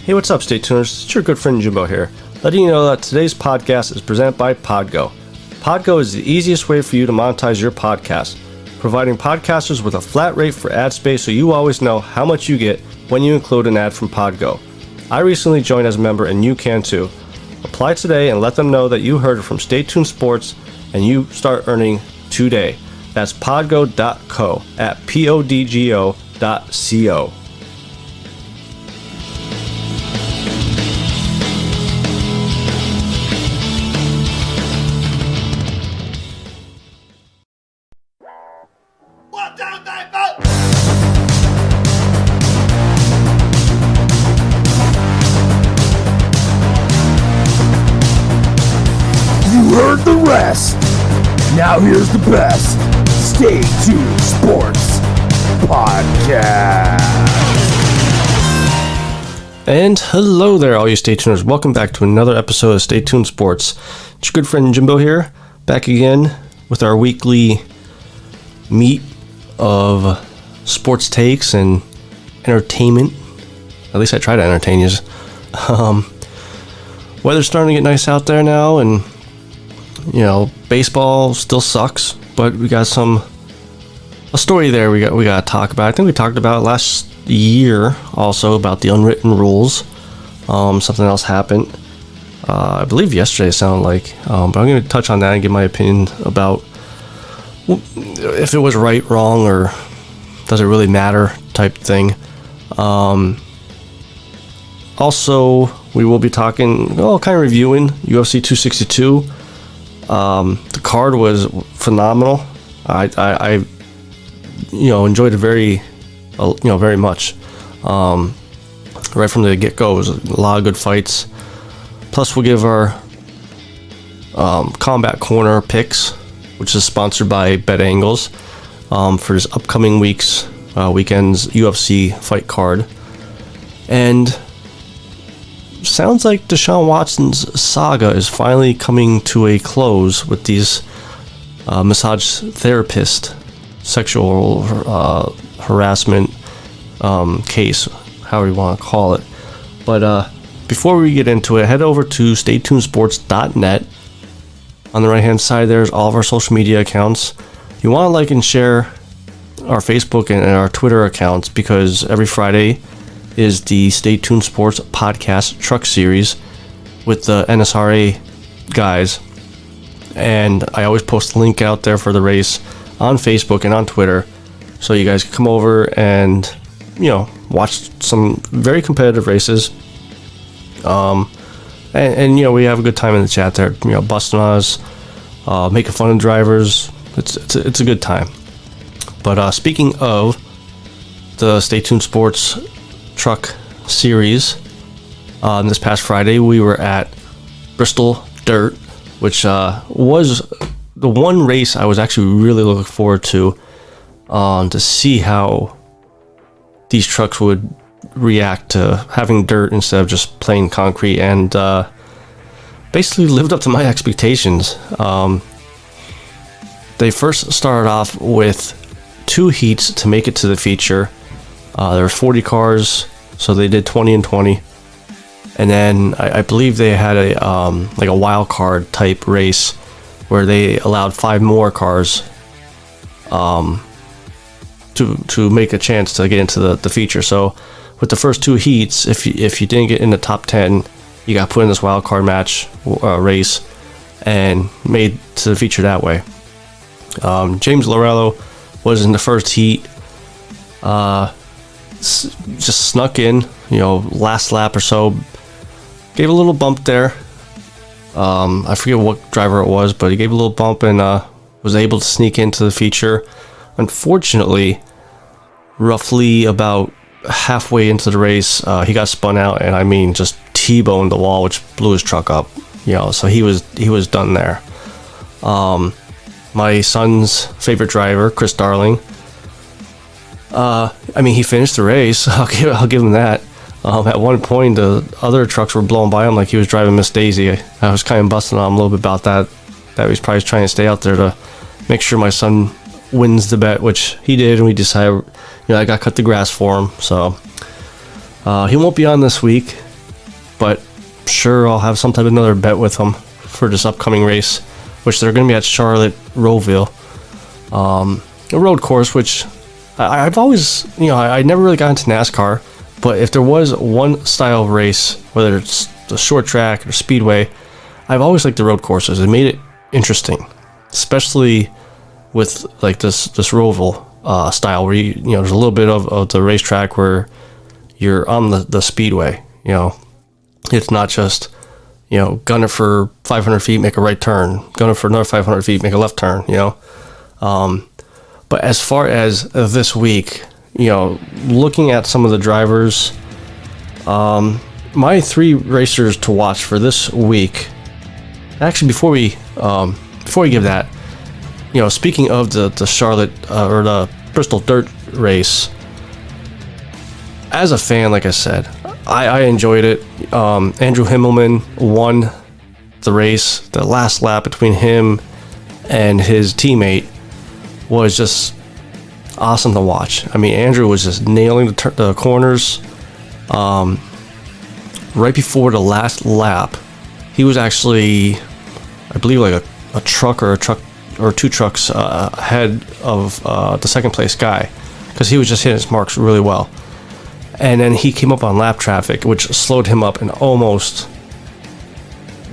Hey, what's up, Stay Tuners? It's your good friend Jimbo here, letting you know that today's podcast is presented by Podgo. Podgo is the easiest way for you to monetize your podcast, providing podcasters with a flat rate for ad space so you always know how much you get when you include an ad from Podgo. I recently joined as a member and you can too. Apply today and let them know that you heard it from Stay Tuned Sports and you start earning today. That's podgo.co at podgo.co. Heard the rest. Now here's the best Stay Tuned Sports Podcast. And hello there, all you Stay Tuners. Welcome back to another episode of Stay Tuned Sports. It's your good friend Jimbo here, back again with our weekly meet of sports takes and entertainment. At least I try to entertain you. Weather's starting to get nice out there now, and you know, baseball still sucks, but we got a story there we got to talk about. I think we talked about it last year also about the unwritten rules. Something else happened. I believe yesterday it sounded like, but I'm going to touch on that and give my opinion about if it was right, wrong, or does it really matter type thing. Also, we will be talking, kind of reviewing UFC 262. The card was phenomenal. I enjoyed it very much. Right from the get-go, it was a lot of good fights. Plus, we'll give our Combat Corner picks, which is sponsored by Bet Angles, for this upcoming weekend's UFC fight card. And sounds like Deshaun Watson's saga is finally coming to a close with these massage therapist sexual harassment case, however you want to call it. But before we get into it, head over to staytunesports.net. On the right hand side, there's all of our social media accounts. You want to like and share our Facebook and our Twitter accounts, because every Friday is the Stay Tuned Sports Podcast Truck Series with the NSRA guys, and I always post a link out there for the race on Facebook and on Twitter, so you guys can come over and watch some very competitive races, and we have a good time in the chat there, busting on us, making fun of drivers. It's a good time. But speaking of the Stay Tuned Sports Truck Series, this past Friday we were at Bristol Dirt, which was the one race I was actually really looking forward to see how these trucks would react to having dirt instead of just plain concrete, and basically lived up to my expectations. They first started off with 2 heats to make it to the feature. There were 40 cars, so they did 20 and 20, and then I believe they had a wild card type race where they allowed 5 more cars to make a chance to get into the feature. So with the first 2 heats, if you didn't get in the top 10, you got put in this wild card match race and made to the feature that way. James Lorello was in the first heat. Just snuck in, last lap or so. Gave a little bump there. I forget what driver it was, but he gave a little bump and was able to sneak into the feature. Unfortunately, roughly about halfway into the race, he got spun out, and I mean just T-boned the wall, which blew his truck up. So he was done there. My son's favorite driver, Chris Darling, he finished the race. I'll give him that. At one point, the other trucks were blowing by him like he was driving Miss Daisy. I was kind of busting on him a little bit about that he's probably trying to stay out there to make sure my son wins the bet, which he did, and we decided, I got cut the grass for him, so he won't be on this week. but sure, I'll have some type of another bet with him for this upcoming race, which they're going to be at Charlotte Roeville, a road course, which I've always, I never really got into NASCAR, but if there was one style of race, whether it's the short track or speedway, I've always liked the road courses. It made it interesting, especially with like this Roval style, where there's a little bit of the racetrack where you're on the speedway. It's not just gun it for 500 feet, make a right turn, gun it for another 500 feet, make a left turn. But as far as this week, looking at some of the drivers, my 3 racers to watch for this week. Actually, before we give that, speaking of the Charlotte or the Bristol Dirt Race, as a fan, like I said, I enjoyed it. Andrew Himmelman won the race. The last lap between him and his teammate was just awesome to watch. I mean, Andrew was just nailing the corners. Right before the last lap, he was actually, I believe, like a truck or 2 trucks ahead of the second place guy, because he was just hitting his marks really well. And then he came up on lap traffic, which slowed him up and almost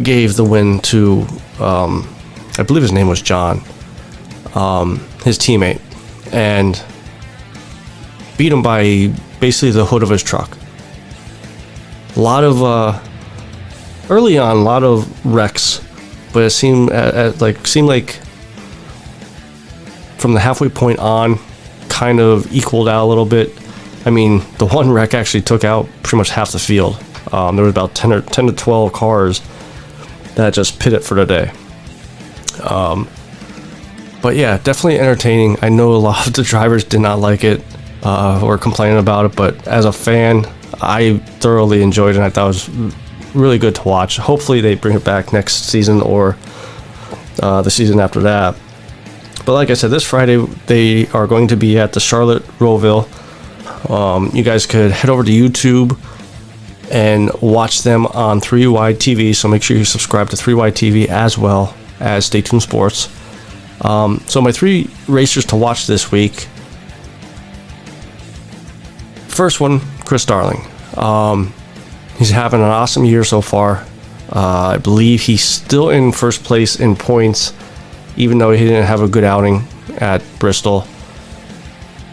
gave the win to, I believe his name was John, his teammate, and beat him by basically the hood of his truck. A lot of early on, a lot of wrecks, but it seemed like from the halfway point on, kind of equaled out a little bit. I mean, the one wreck actually took out pretty much half the field. There was about 10 to 12 cars that just pitted for the day. But yeah, definitely entertaining. I know a lot of the drivers did not like it or complaining about it, but as a fan, I thoroughly enjoyed it, and I thought it was really good to watch. Hopefully they bring it back next season or the season after that. But like I said, this Friday they are going to be at the Charlotte Roeville. You guys could head over to YouTube and watch them on 3Y TV, so make sure you subscribe to 3Y TV as well as Stay Tuned Sports. So my 3 racers to watch this week. First one, Chris Darling. He's having an awesome year so far. I believe he's still in first place in points, even though he didn't have a good outing at Bristol.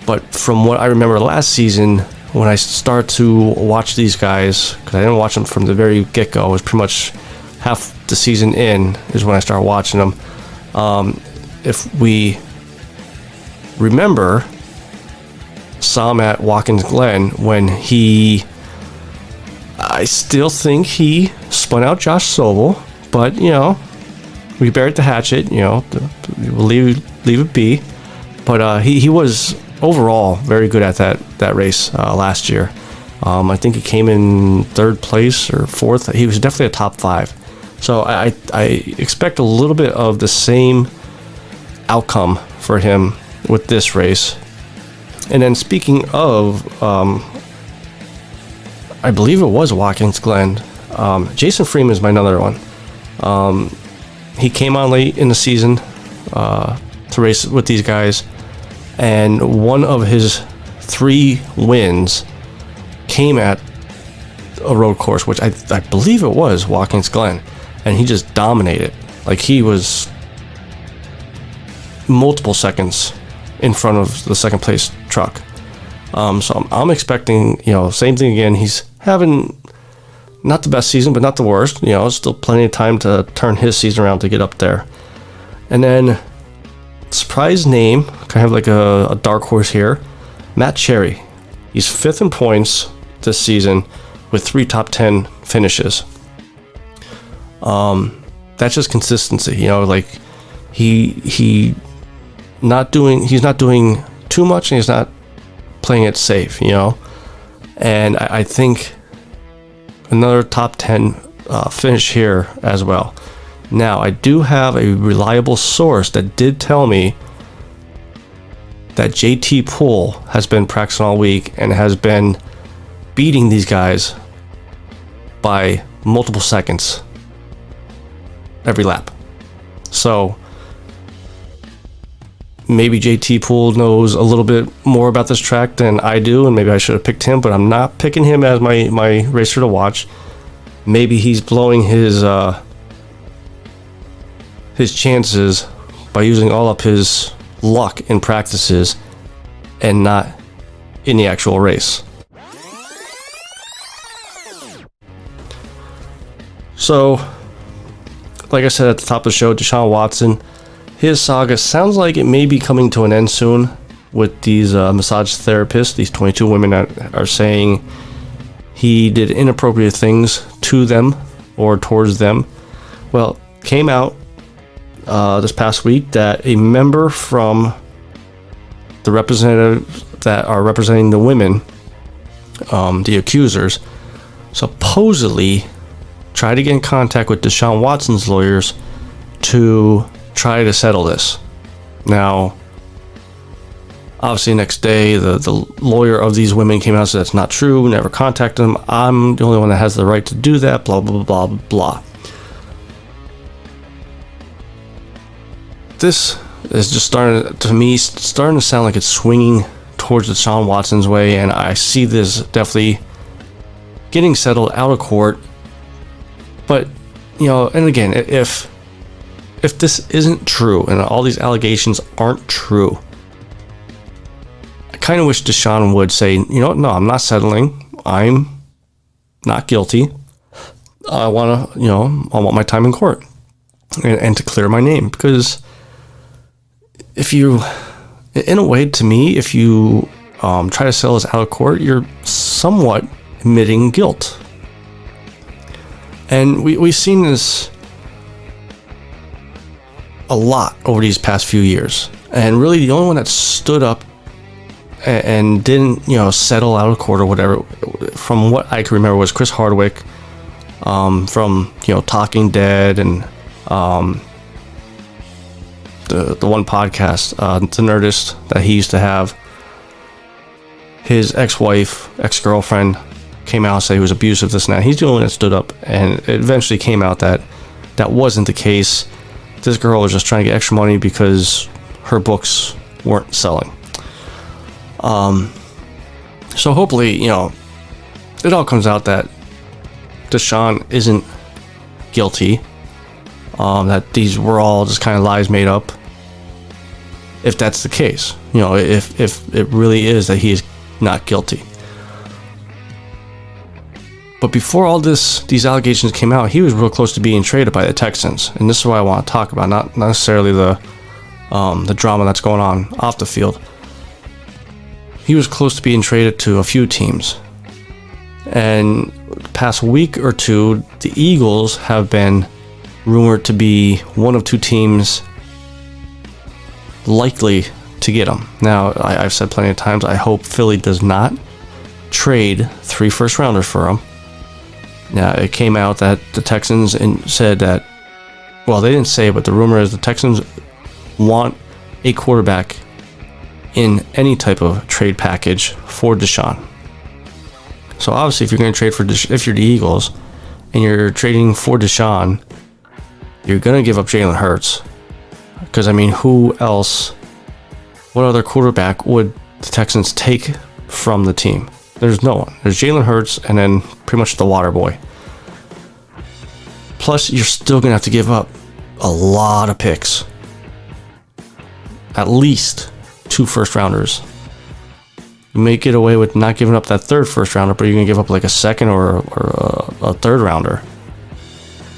But from what I remember last season, when I started to watch these guys, because I didn't watch them from the very get-go, it was pretty much half the season in is when I started watching them. If we remember, saw him at Watkins Glen when I still think he spun out Josh Sobel, but we buried the hatchet. We'll leave it be. But he was overall very good at that race last year. I think he came in 3rd place or 4th. He was definitely a top 5. So I expect a little bit of the same outcome for him with this race. And then speaking of, I believe it was Watkins Glen, Jason Freeman is my another one. He came on late in the season to race with these guys, and one of his 3 wins came at a road course, which I believe it was Watkins Glen, and he just dominated. Like, he was multiple seconds in front of the second place truck. So I'm expecting, same thing again. He's having not the best season, but not the worst. Still plenty of time to turn his season around to get up there. And then, surprise name, kind of like a dark horse here, Matt Cherry. He's 5th in points this season with 3 top 10 finishes. That's just consistency. Like he's not doing too much, and he's not playing it safe. And I think another top 10 finish here as well. Now, I do have a reliable source that did tell me that JT Poole has been practicing all week and has been beating these guys by multiple seconds every lap. So maybe JT Poole knows a little bit more about this track than I do, and maybe I should have picked him, but I'm not picking him as my racer to watch. Maybe he's blowing his chances by using all up his luck in practices and not in the actual race. So, like I said at the top of the show, Deshaun Watson, his saga sounds like it may be coming to an end soon with these massage therapists, these 22 women that are saying he did inappropriate things to them or towards them. Well, came out this past week that a member from the representatives that are representing the women, the accusers, supposedly tried to get in contact with Deshaun Watson's lawyers to try to settle this. Now, obviously, next day, the lawyer of these women came out and said that's not true, never contacted them. I'm the only one that has the right to do that, blah, blah, blah, blah, blah. This is just starting to sound like it's swinging towards Deshaun Watson's way, and I see this definitely getting settled out of court. But, you know, and again, if this isn't true and all these allegations aren't true, I kind of wish Deshaun would say, you know what, no, I'm not settling. I'm not guilty. I want my time in court and to clear my name, because if you, in a way, to me, if you try to settle this out of court, you're somewhat admitting guilt. And we've seen this a lot over these past few years. And really the only one that stood up and didn't, settle out of court or whatever, from what I can remember, was Chris Hardwick, from, Talking Dead and the one podcast, The Nerdist, that he used to have. His ex-girlfriend came out and said he was abusive, this and that. He's the only one that stood up, and it eventually came out that that wasn't the case. This girl was just trying to get extra money because her books weren't selling. So hopefully, it all comes out that Deshaun isn't guilty, that these were all just kind of lies made up. If that's the case, if it really is that he is not guilty. But before all these allegations came out, he was real close to being traded by the Texans, and this is what I want to talk about, not necessarily the drama that's going on off the field. He was close to being traded to a few teams, and the past week or two, the Eagles have been rumored to be one of two teams likely to get him. Now, I've said plenty of times, I hope Philly does not trade 3 first rounders for him. Now, it came out that the Texans said that, well, they didn't say it, but the rumor is the Texans want a quarterback in any type of trade package for Deshaun. So obviously, if you're going to trade if you're the Eagles and you're trading for Deshaun, you're going to give up Jalen Hurts. Because, who else, what other quarterback would the Texans take from the team? There's no one. There's Jalen Hurts and then pretty much the water boy. Plus, you're still going to have to give up a lot of picks. At least 2 first rounders. You may get away with not giving up that 3rd first rounder, but you're going to give up like a 2nd or a 3rd rounder.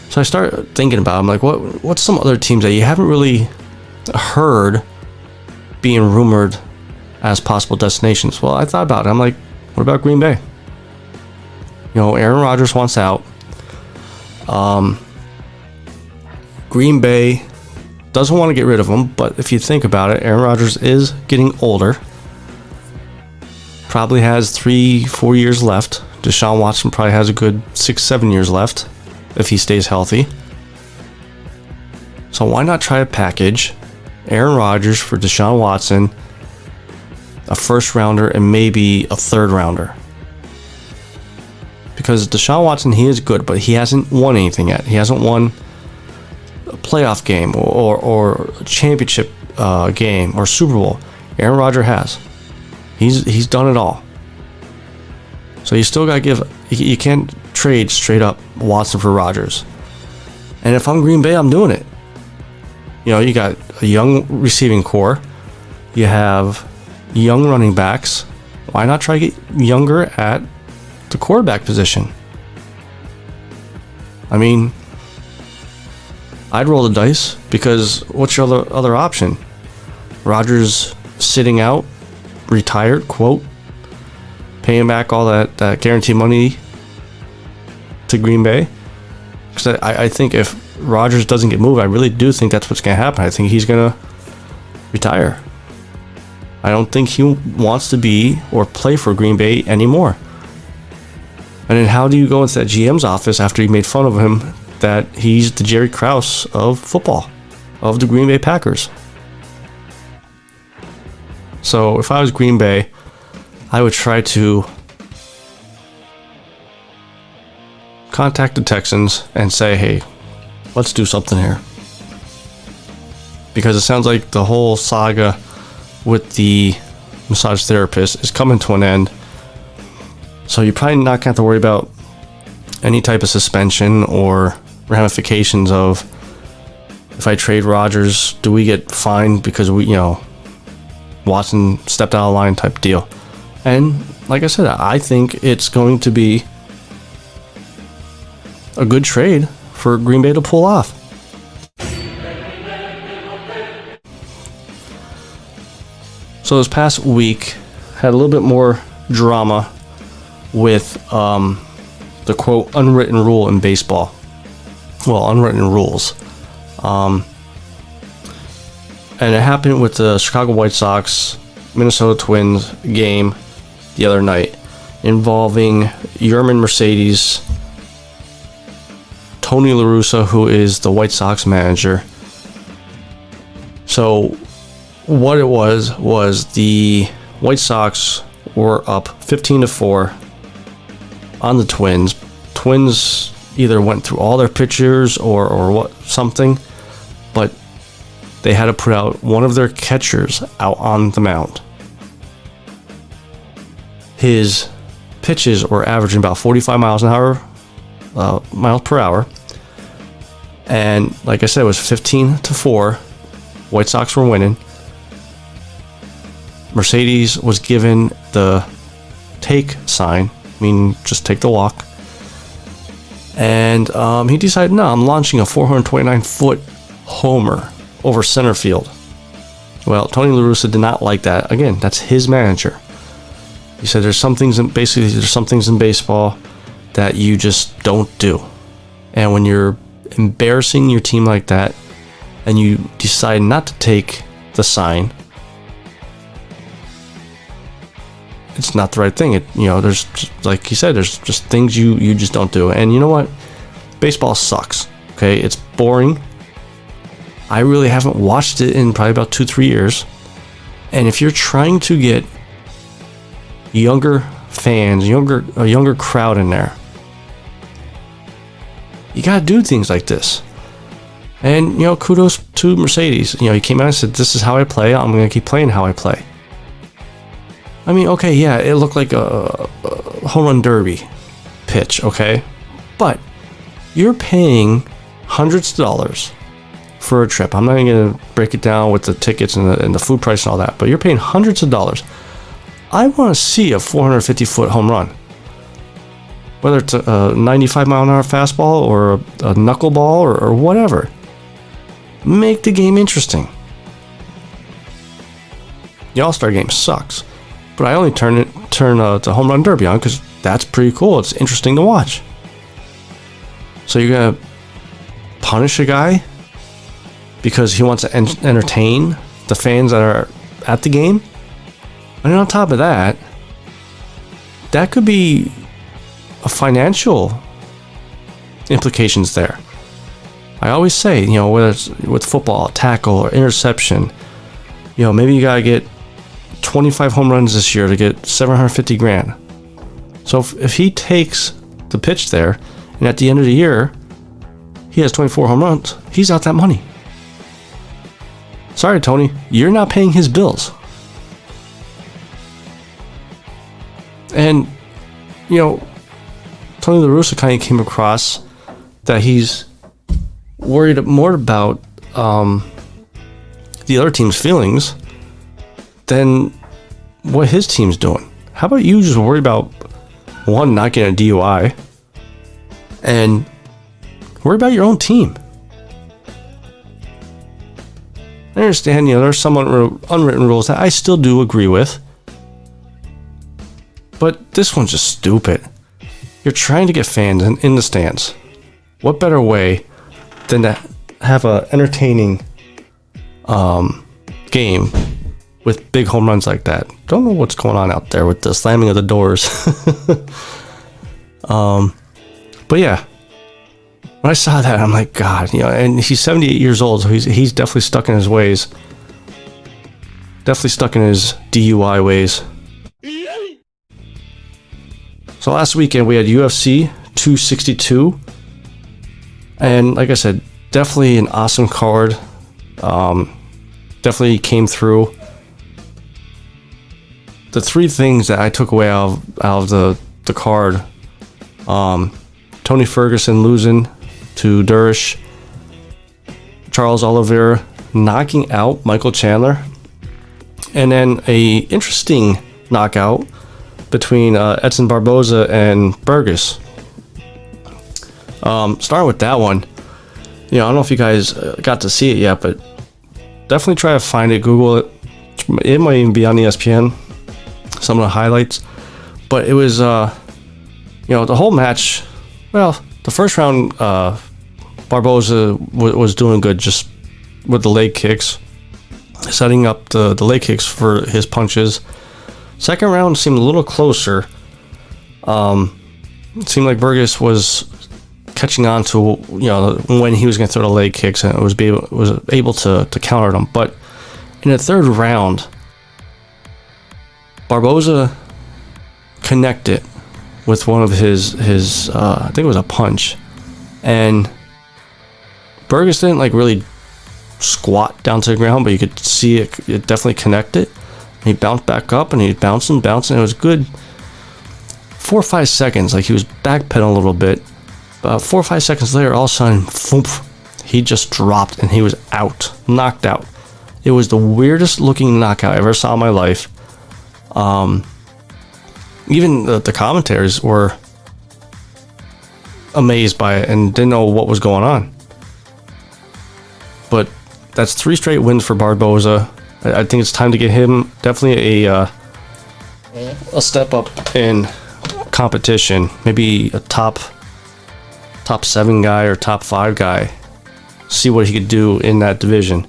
So I start thinking about it. I'm like, what's some other teams that you haven't really heard being rumored as possible destinations? Well, I thought about it. I'm like, what about Green Bay? Aaron Rodgers wants out. Green Bay doesn't want to get rid of him, but if you think about it, Aaron Rodgers is getting older. Probably has 3-4 years left. Deshaun Watson probably has a good 6-7 years left if he stays healthy. So why not try to package Aaron Rodgers for Deshaun Watson, a 1st rounder, and maybe a 3rd rounder? Because Deshaun Watson, he is good, but he hasn't won anything yet. He hasn't won a playoff game or a championship game or Super Bowl. Aaron Rodgers has. He's done it all. So you still got to you can't trade straight up Watson for Rodgers. And if I'm Green Bay, I'm doing it. You know, you got a young receiving core. You have young running backs. Why not try to get younger at the quarterback position? I mean, I'd roll the dice, because what's your other option? Rodgers sitting out, retired, quote, paying back all that guaranteed money to Green Bay? Because I think if Rodgers doesn't get moved, I really do think that's what's going to happen. I think he's going to retire. I don't think he wants to be or play for Green Bay anymore. And then how do you go into that GM's office after you made fun of him that he's the Jerry Krause of football, of the Green Bay Packers? So if I was Green Bay, I would try to contact the Texans and say, hey, let's do something here. Because it sounds like the whole saga with the massage therapist is coming to an end. So you're probably not going to have to worry about any type of suspension or ramifications of, if I trade Rodgers, do we get fined because Watson stepped out of line type deal. And like I said, I think it's going to be a good trade for Green Bay to pull off. So this past week had a little bit more drama with the quote unwritten rule in baseball. Well, unwritten rules. And it happened with the Chicago White Sox Minnesota Twins game the other night, involving Yermin Mercedes, Tony La Russa, who is the White Sox manager. So what it was the White Sox were up 15-4 on the Twins. Twins either went through all their pitchers or what something, but they had to put out one of their catchers out on the mound. His pitches were averaging about 45 miles per hour. And like I said, it was 15-4. White Sox were winning. Mercedes was given the take sign, meaning just take the walk. And he decided, no, I'm launching a 429-foot homer over center field. Well, Tony La Russa did not like that. Again, that's his manager. He said there's some things in baseball that you just don't do. And when you're embarrassing your team like that and you decide not to take the sign, it's not the right thing. There's, like he said, there's just things you just don't do. And you know what? Baseball sucks. Okay, it's boring. I really haven't watched it in probably about 2-3 years. And if you're trying to get younger fans, a younger crowd in there, you gotta do things like this. And kudos to Mercedes. He came out and said, "This is how I play. I'm gonna keep playing how I play." I mean, okay, yeah, it looked like a home run derby pitch, okay, but you're paying hundreds of dollars for a trip. I'm not even gonna break it down with the tickets and the food price and all that, but you're paying hundreds of dollars. I want to see a 450-foot home run, whether it's a 95-mile-an-hour fastball or a knuckleball or whatever. Make the game interesting. The All-Star game sucks, but I only turn the home run derby on because that's pretty cool. It's interesting to watch. So you're gonna punish a guy because he wants to entertain the fans that are at the game? And on top of that, that could be a financial implications there. I always say, whether it's with football, tackle, or interception, maybe you gotta get 25 home runs this year to get $750,000. So if he takes to pitch there, and at the end of the year, he has 24 home runs. He's out that money. Sorry, Tony, you're not paying his bills. And, Tony La Russa kind of came across that he's worried more about the other team's feelings than what his team's doing. How about you just worry about, one, not getting a DUI, and worry about your own team. I understand, there's some unwritten rules that I still do agree with, but this one's just stupid. You're trying to get fans in the stands. What better way than to have an entertaining game with big home runs like that? Don't know what's going on out there with the slamming of the doors. But yeah, when I saw that, I'm like, God, and he's 78 years old, so he's definitely stuck in his ways. Definitely stuck in his DUI ways. So last weekend we had UFC 262, and like I said, definitely an awesome card. Definitely came through. The three things that I took away out of the card: Tony Ferguson losing to Durish, Charles Oliveira knocking out Michael Chandler, and then a interesting knockout between Edson Barboza and Burgess. Starting with that one, I don't know if you guys got to see it yet, but definitely try to find it, Google it. It might even be on ESPN, some of the highlights. But it was, the whole match. Well, the first round, Barboza was doing good just with the leg kicks, setting up the leg kicks for his punches. Second round seemed a little closer. It seemed like Burgess was catching on to when he was going to throw the leg kicks, and was able to counter them. But in the third round, Barboza connected with one of his I think it was a punch, and Burgess didn't really squat down to the ground, but you could see it definitely connected. He bounced back up, and he was bouncing. It was good 4 or 5 seconds. He was backpedaling a little bit. About 4 or 5 seconds later, all of a sudden, thump, he just dropped, and he was out, knocked out. It was the weirdest looking knockout I ever saw in my life. Even the commentators were amazed by it and didn't know what was going on. But that's 3 straight wins for Barboza. I think it's time to get him definitely a step up in competition. Maybe a top 7 guy or top 5 guy. See what he could do in that division.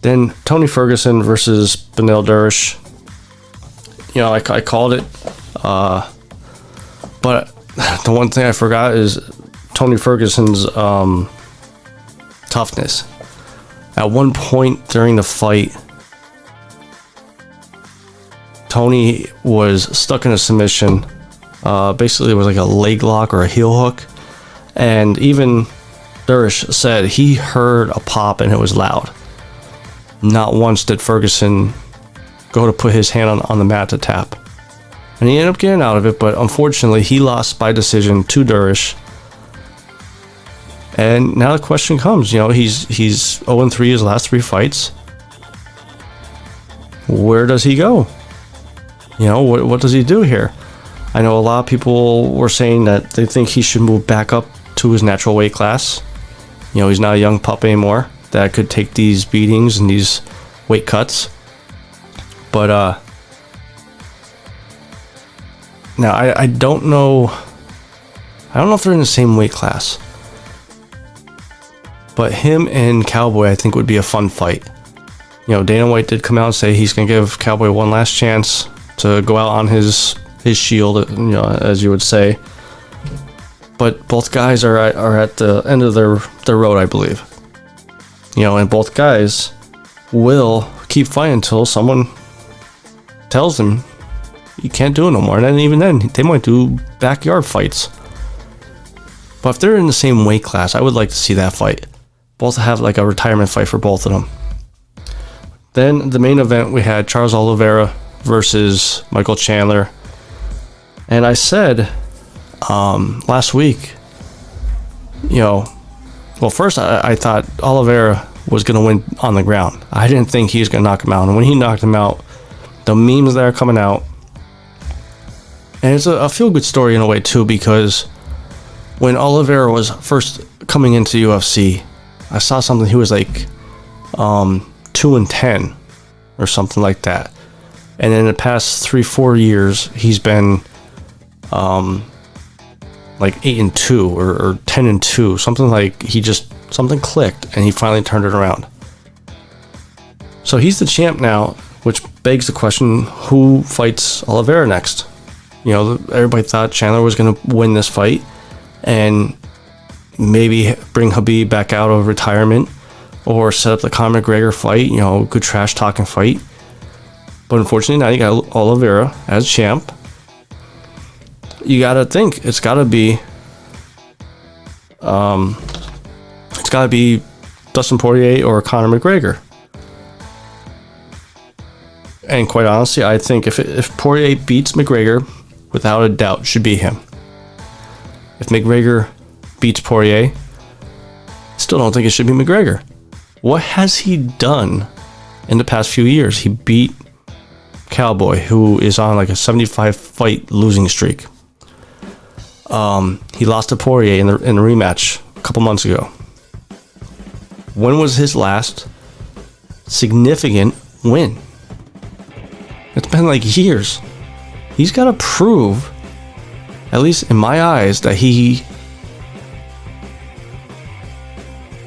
Then Tony Ferguson versus Beneil Durish. I called it. But the one thing I forgot is Tony Ferguson's toughness. At one point during the fight, Tony was stuck in a submission. Basically, it was like a leg lock or a heel hook. And even Durish said he heard a pop and it was loud. Not once did Ferguson go to put his hand on the mat to tap. And he ended up getting out of it, but unfortunately, he lost by decision to Durish. And now the question comes, he's 0-3 his last 3 fights. Where does he go? What does he do here? I know a lot of people were saying that they think he should move back up to his natural weight class. He's not a young pup anymore that could take these beatings and these weight cuts. But now I don't know. I don't know if they're in the same weight class. But him and Cowboy, I think, would be a fun fight. Dana White did come out and say he's going to give Cowboy one last chance to go out on his shield, as you would say. But both guys are at the end of their road, I believe. And both guys will keep fighting until someone tells them you can't do it no more. And then even then, they might do backyard fights. But if they're in the same weight class, I would like to see that fight. Both have like a retirement fight for both of them. Then the main event, we had Charles Oliveira versus Michael Chandler. And I said last week, first I thought Oliveira was going to win on the ground. I didn't think he was going to knock him out. And when he knocked him out, the memes that are coming out, and it's a feel-good story in a way too, because when Oliveira was first coming into UFC, I saw something, he was like 2-10 or something like that. And in the past 3-4 years, he's been like 8-2 or 10-2, something like something clicked and he finally turned it around. So he's the champ now, which begs the question, who fights Oliveira next? Everybody thought Chandler was going to win this fight and maybe bring Khabib back out of retirement or set up the Conor McGregor fight, good trash talking fight. But unfortunately now you got Oliveira as champ. You gotta think it's gotta be Dustin Poirier or Conor McGregor. And quite honestly, I think if Poirier beats McGregor, without a doubt, should be him. If McGregor beats Poirier, still don't think it should be McGregor. What has he done in the past few years? He beat Cowboy, who is on like a 75 fight losing streak. He lost to Poirier in the rematch a couple months ago. When was his last significant win? It's been like years. He's got to prove, at least in my eyes, that he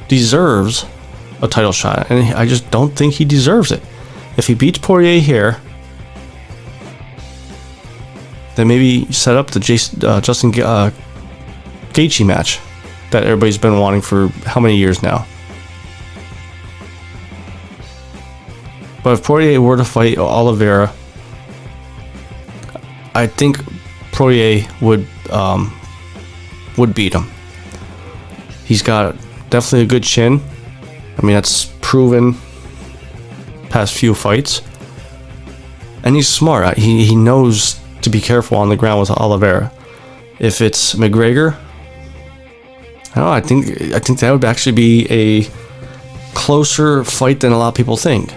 deserves a title shot, and I just don't think he deserves it. If he beats Poirier here, then maybe set up the Justin Gaethje match that everybody's been wanting for how many years now. But if Poirier were to fight Oliveira, I think Poirier would beat him. He's got definitely a good chin. I mean, that's proven past few fights. And he's smart. He knows to be careful on the ground with Oliveira. If it's McGregor, I think that would actually be a closer fight than a lot of people think.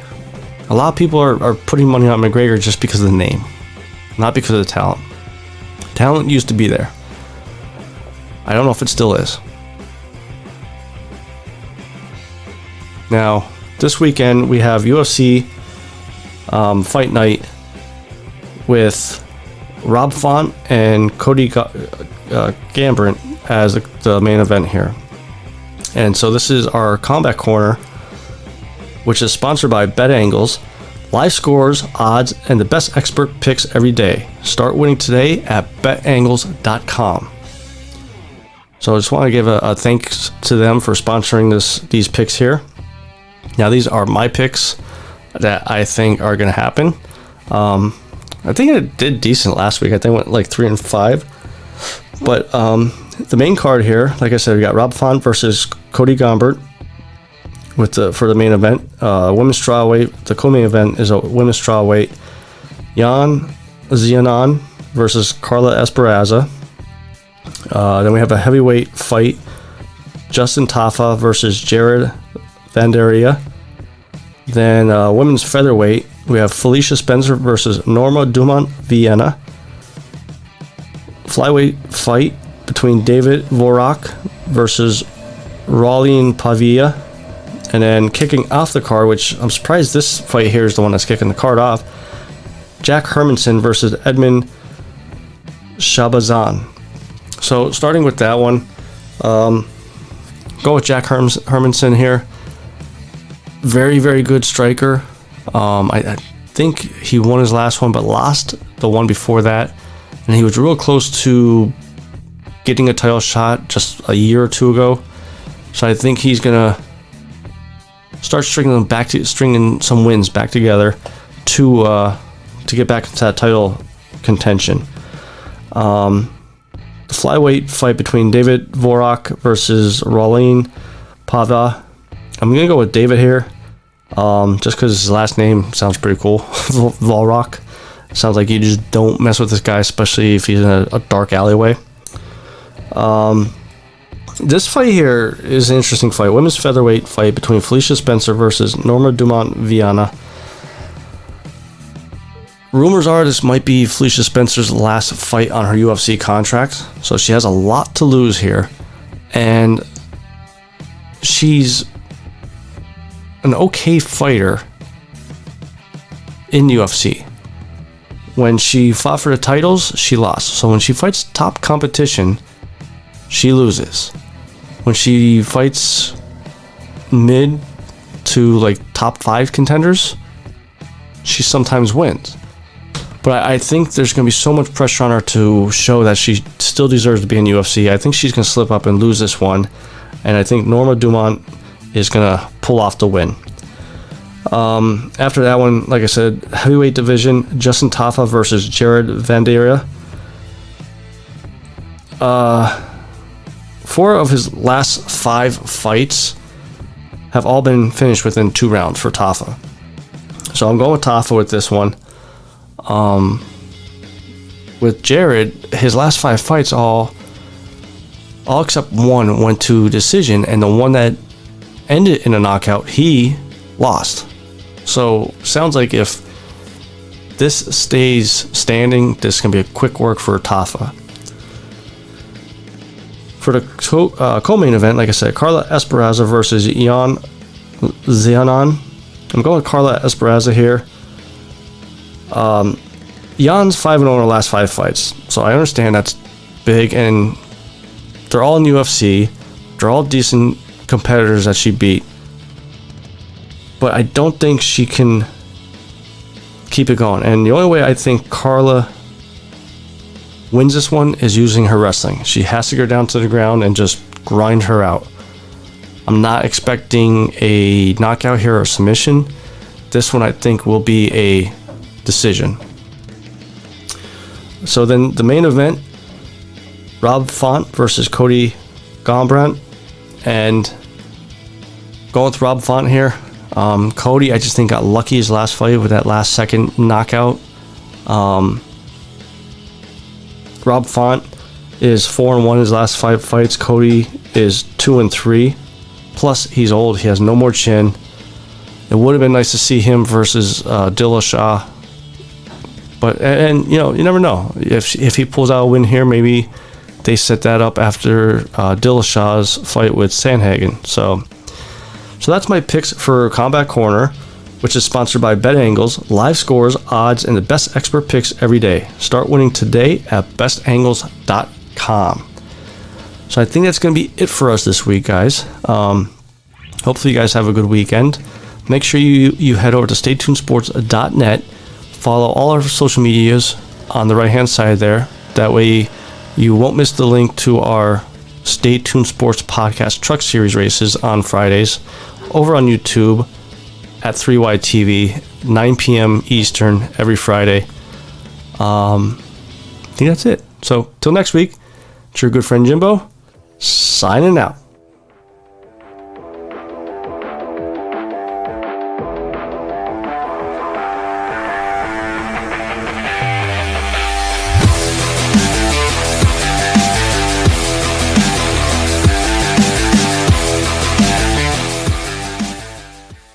A lot of people are putting money on McGregor just because of the name, not because of the talent. Talent used to be there. I don't know if it still is. Now, this weekend we have UFC Fight Night with Rob Font and Cody Gambit as the main event here. And so this is our Combat Corner, which is sponsored by BetAngles. Live scores, odds, and the best expert picks every day. Start winning today at betangles.com. So I just want to give a thanks to them for sponsoring these picks here. Now, these are my picks that I think are going to happen. I think it did decent last week. I think it went like 3-5. But the main card here, like I said, we got Rob Font versus Cody Gambit for the main event. Women's strawweight. The co-main event is a women's strawweight. Yan Xiaonan versus Carla Esparza. Then we have a heavyweight fight. Justin Tafa versus Jared Vanderia. Then women's featherweight, we have Felicia Spencer versus Norma Dumont Vienna. Flyweight fight between David Vorak versus Raulin Pavia. And then kicking off the card, which I'm surprised this fight here is the one that's kicking the card off, Jack Hermanson versus Edmund Shabazan. So starting with that one, go with Jack Hermanson here. Very, very good striker. I think he won his last one, but lost the one before that. And he was real close to getting a title shot just a year or two ago. So I think he's gonna start stringing some wins back together to get back into that title contention. The flyweight fight between David Vorak versus Rolene Pava. I'm going to go with David here, just because his last name sounds pretty cool. Vorak. Sounds like you just don't mess with this guy, especially if he's in a dark alleyway. This fight here is an interesting fight. Women's featherweight fight between Felicia Spencer versus Norma Dumont Viana. Rumors are this might be Felicia Spencer's last fight on her UFC contract, so she has a lot to lose here. And she's an okay fighter in UFC. When she fought for the titles, she lost. So when she fights top competition, she loses. When she fights mid to like top 5 contenders, she sometimes wins. But I think there's going to be so much pressure on her to show that she still deserves to be in UFC. I think she's going to slip up and lose this one. And I think Norma Dumont is going to pull off the win. After that one, like I said, heavyweight division, Justin Tafa versus Jared Vanderia. 4 of his last 5 fights have all been finished within 2 rounds for Tafa. So I'm going with Tafa with this one. With Jared, his last 5 fights, all except one went to decision, and the one that ended in a knockout, he lost. So sounds like if this stays standing, this can be a quick work for Tafa. For the co-main event, like I said, Carla Esparza versus Yan Xiaonan. I'm going with Carla Esparza here. Jan's 5-0 in her last 5 fights, so I understand that's big, and they're all in UFC. They're all decent competitors that she beat. But I don't think she can keep it going. And the only way I think Carla wins this one is using her wrestling. She has to go down to the ground and just grind her out. I'm not expecting a knockout here or submission. This one I think will be a decision. So then the main event, Rob Font versus Cody Garbrandt. And going with Rob Font here. Cody, I just think, got lucky his last fight with that last second knockout. Rob Font is 4-1 his last 5 fights. Cody is 2-3. Plus, he's old. He has no more chin. It would have been nice to see him versus Dillashaw. But and you know, you never know. If he pulls out a win here, maybe they set that up after Dillashaw's fight with Sandhagen. So that's my picks for Combat Corner, which is sponsored by BetAngles, live scores, odds, and the best expert picks every day. Start winning today at bestangles.com. So I think that's going to be it for us this week, guys. Hopefully you guys have a good weekend. Make sure you head over to staytunesports.net. Follow all our social medias on the right-hand side there. That way you won't miss the link to our Stay Tuned Sports Podcast Truck Series races on Fridays over on YouTube at 3YTV, 9 p.m. Eastern every Friday. I think that's it. So till next week, it's your good friend Jimbo, signing out.